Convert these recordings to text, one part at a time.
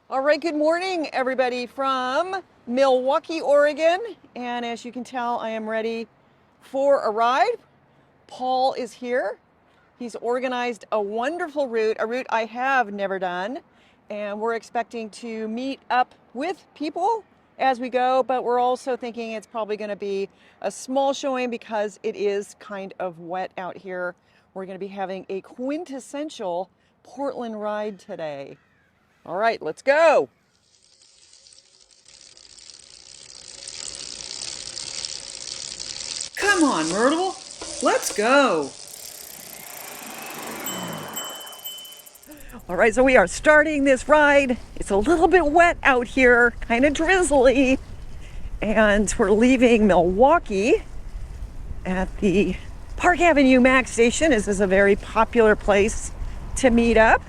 All right, good morning, everybody from Milwaukee, Oregon. And as you can tell, I am ready for a ride. Paul is here. He's organized a wonderful route, a route I have never done. And we're expecting to meet up with people as we go, but we're also thinking it's probably going to be a small showing because it is kind of wet out here. We're going to be having a quintessential Portland ride today. All right, let's go. Come on, Myrtle. Let's go. All right, so we are starting this ride. It's a little bit wet out here, kind of drizzly. And we're leaving Milwaukee at the Park Avenue Max station. This is a very popular place to meet up.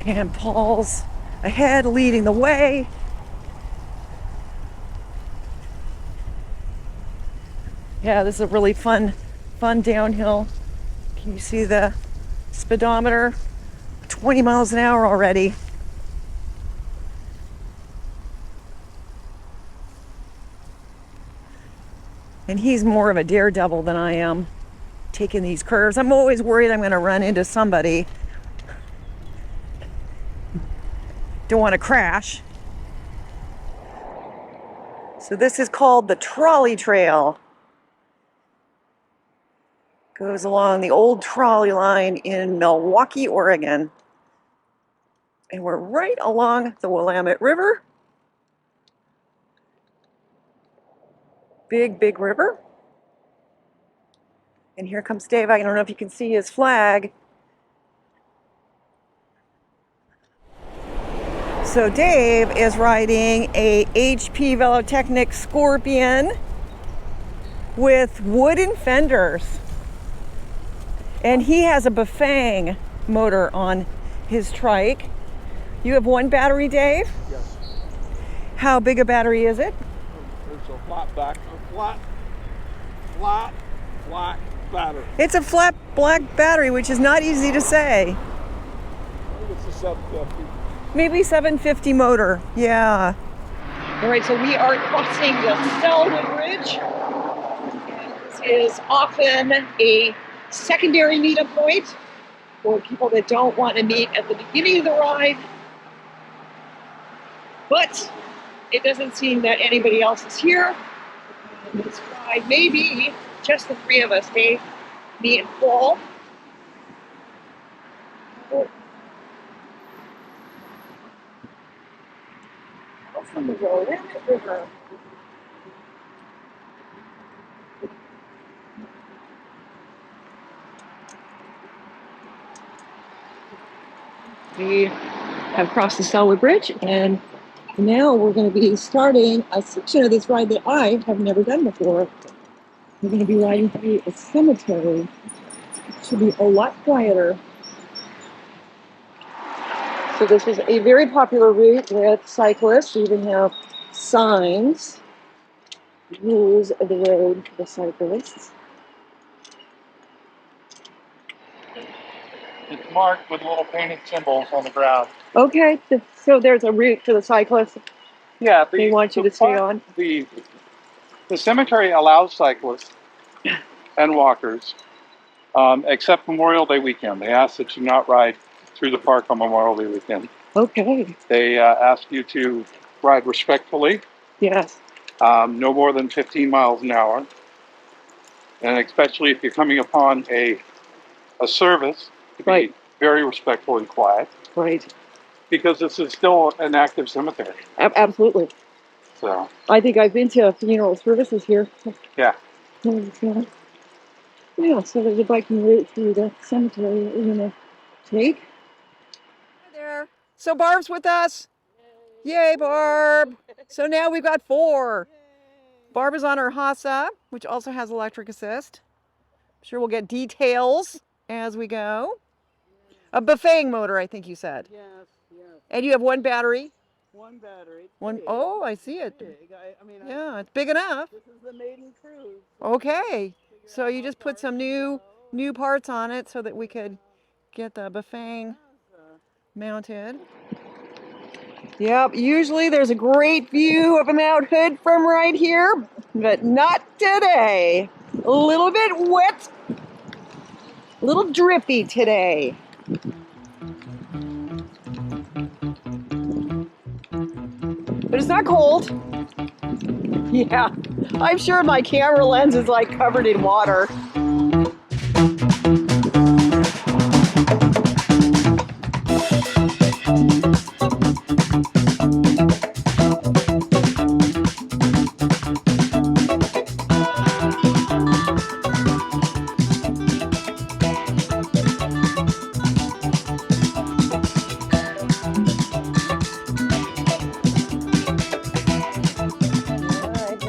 And Paul's ahead, leading the way. Yeah, this is a really fun downhill. Can you see the speedometer? 20 miles an hour already. And he's more of a daredevil than I am, taking these curves. I'm always worried I'm going to run into somebody. Don't want to crash. So this is called the Trolley Trail. Goes along the old trolley line in Milwaukee, Oregon. And we're right along the Willamette River. Big river. And here comes Dave. I don't know if you can see his flag. So Dave is riding a HP Velotechnic Scorpion with wooden fenders. And he has a Bafang motor on his trike. You have one battery, Dave? Yes. How big a battery is it? It's a flat battery. It's a flat black battery, which is not easy to say. I think it's a 750. Maybe 750 motor, yeah. All right, so we are crossing the Selwood Bridge. And this is often a secondary meetup point for people that don't want to meet at the beginning of the ride. But it doesn't seem that anybody else is here. And this ride may be just the three of us, Dave, me, and Paul. Out from the Willamette River. We have crossed the Selwood Bridge, and now we're going to be starting a section of this ride that I have never done before. We're going to be riding through a cemetery. It should be a lot quieter. So this is a very popular route with cyclists. We even have signs, rules of the road for the cyclists. It's marked with little painted symbols on the ground. Okay, so there's a route for the cyclists. Yeah, They want you to stay on. The cemetery allows cyclists and walkers, except Memorial Day weekend. They ask that you not ride through the park on Memorial Day weekend. Okay. They ask you to ride respectfully. Yes. No more than 15 miles an hour. And especially if you're coming upon a service, to be very respectful and quiet. Right. Because this is still an active cemetery. Absolutely. So. I think I've been to funeral services here. Yeah. Yeah, so there's a biking route through the cemetery that we're going to take. Hi there. So Barb's with us. Yay, Barb. So now we've got 4. Barb is on her Hassa, which also has electric assist. I'm sure we'll get details as we go. A Bafang motor, I think you said. Yes. And you have one battery? One battery. One. Big. Oh, I see it. Big. Yeah, it's big enough. This is the maiden cruise. Okay. So you just put some new parts on it so that we could get the Bafang mounted. Yep, usually there's a great view of Mount Hood from right here, but not today. A little bit wet, a little drippy today. But it's not cold. Yeah, I'm sure my camera lens is like covered in water.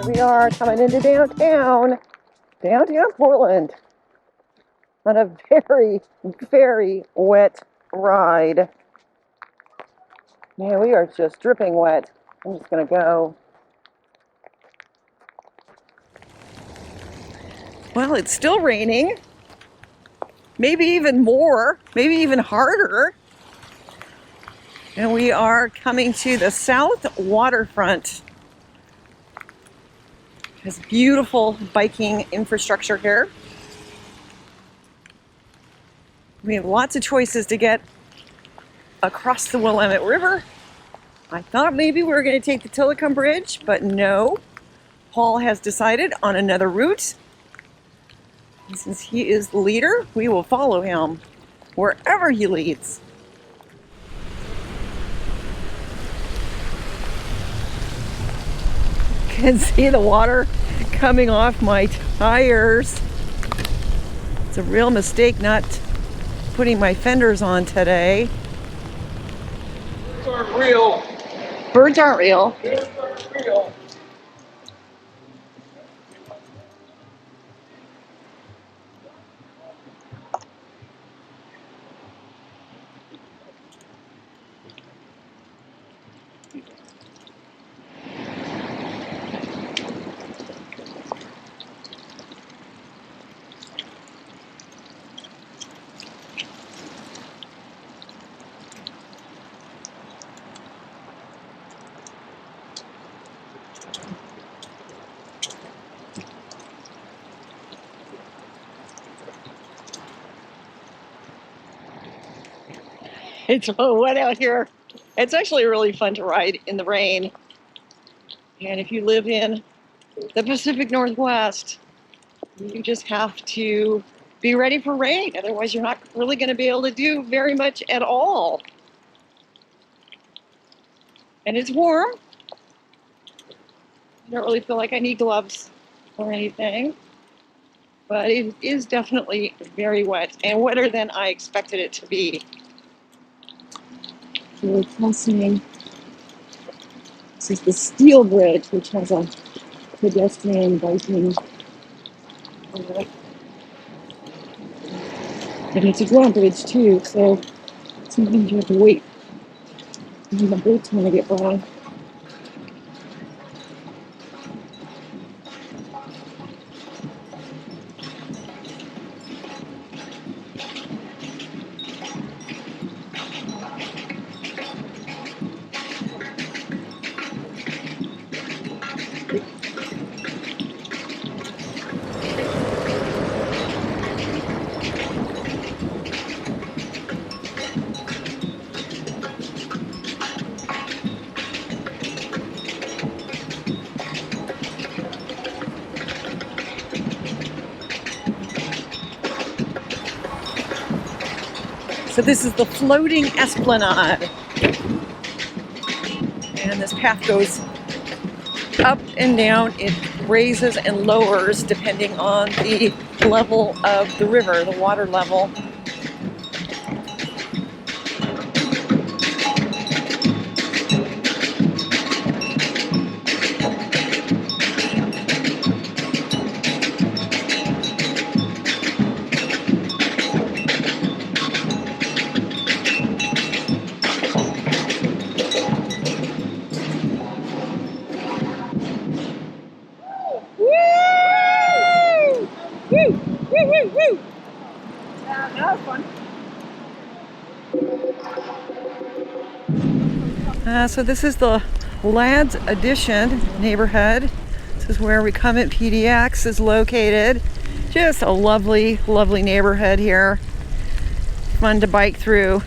We are coming into downtown Portland on a very, very wet ride. Man, we are just dripping wet. I'm just gonna go. Well, it's still raining. Maybe even more, maybe even harder. And we are coming to the south waterfront. There's beautiful biking infrastructure here. We have lots of choices to get across the Willamette River. I thought maybe we were going to take the Telecom Bridge, but no. Paul has decided on another route. And since he is the leader, we will follow him wherever he leads. You can see the water coming off my tires. It's a real mistake not putting my fenders on today. Birds aren't real. Birds aren't real. Birds aren't real. It's so wet out here. It's actually really fun to ride in the rain. And if you live in the Pacific Northwest, you just have to be ready for rain. Otherwise, you're not really going to be able to do very much at all. And it's warm. I don't really feel like I need gloves or anything. But it is definitely very wet and wetter than I expected it to be. We're crossing. This is the Steel Bridge, which has a pedestrian biking. And it's a drawbridge too, so sometimes you have to wait for the boats want to get by. So this is the floating esplanade. And this path goes up and down. It raises and lowers depending on the level of the river, the water level. So this is the Lads Addition neighborhood. This is where RecumbentPDX is located. Just a lovely, lovely neighborhood here. Fun to bike through.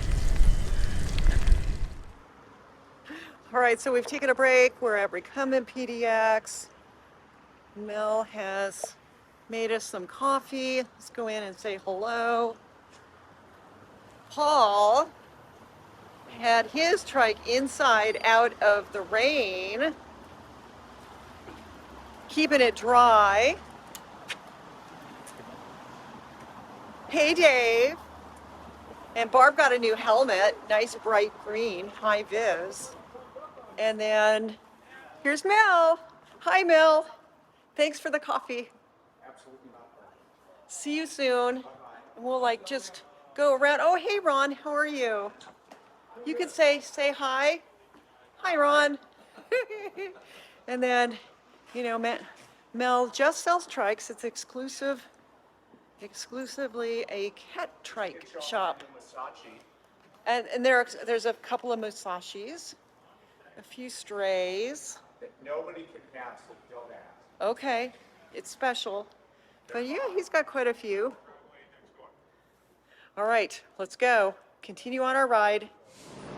All right, so we've taken a break. We're at RecumbentPDX. Mel has made us some coffee. Let's go in and say hello. Paul had his trike inside out of the rain, keeping it dry. Hey, Dave. And Barb got a new helmet, nice bright green, high vis. And then here's Mel. Hi, Mel. Thanks for the coffee. Absolutely not. See you soon. And we'll like just go around. Oh, hey, Ron. How are you? You can say hi. Hi, Ron. And then, you know, Mel just sells trikes. It's exclusively a cat trike shop. And there's a couple of Musashis, a few strays. That nobody can pass that don't ask. Okay, it's special. But yeah, he's got quite a few. All right, let's go. Continue on our ride.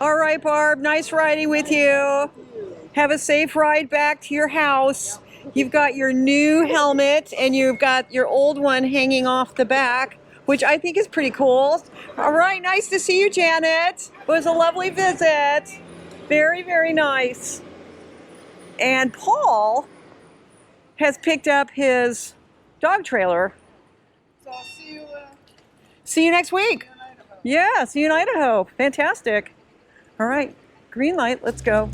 All right, Barb, nice riding with you. Have a safe ride back to your house. You've got your new helmet and you've got your old one hanging off the back, which I think is pretty cool. All right, nice to see you, Janet. It was a lovely visit. Very, very nice. And Paul has picked up his dog trailer. So I'll See you next week. in Idaho. Yeah, see you in Idaho. Fantastic. All right, green light, let's go.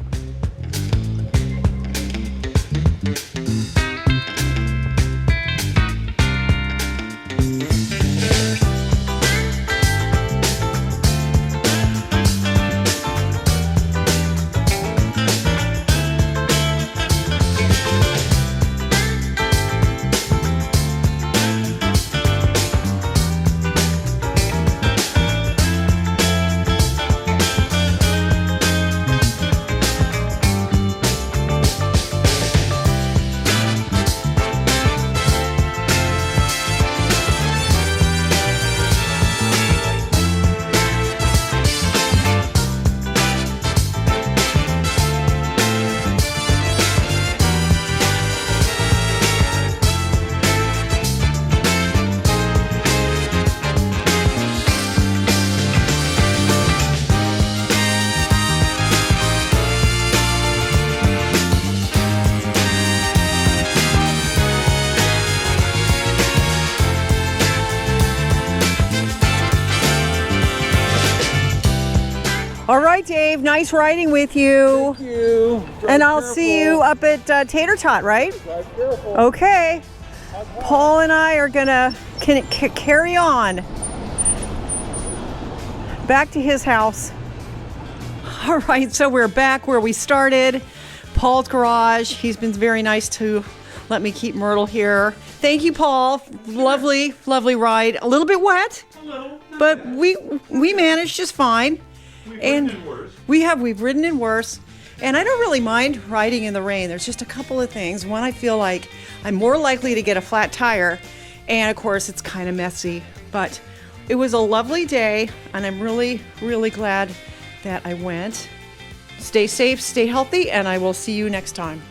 All right, Dave, nice riding with you. Thank you. And I'll see you up at Tater Tot, right? Drive careful. Okay. Paul and I are gonna carry on back to his house. All right, so we're back where we started. Paul's garage. He's been very nice to let me keep Myrtle here. Thank you, Paul. Lovely, lovely ride. A little bit wet, but we managed just fine. We've ridden in worse. And I don't really mind riding in the rain. There's just a couple of things. One, I feel like I'm more likely to get a flat tire. And of course, it's kind of messy. But it was a lovely day. And I'm really, really glad that I went. Stay safe, stay healthy, and I will see you next time.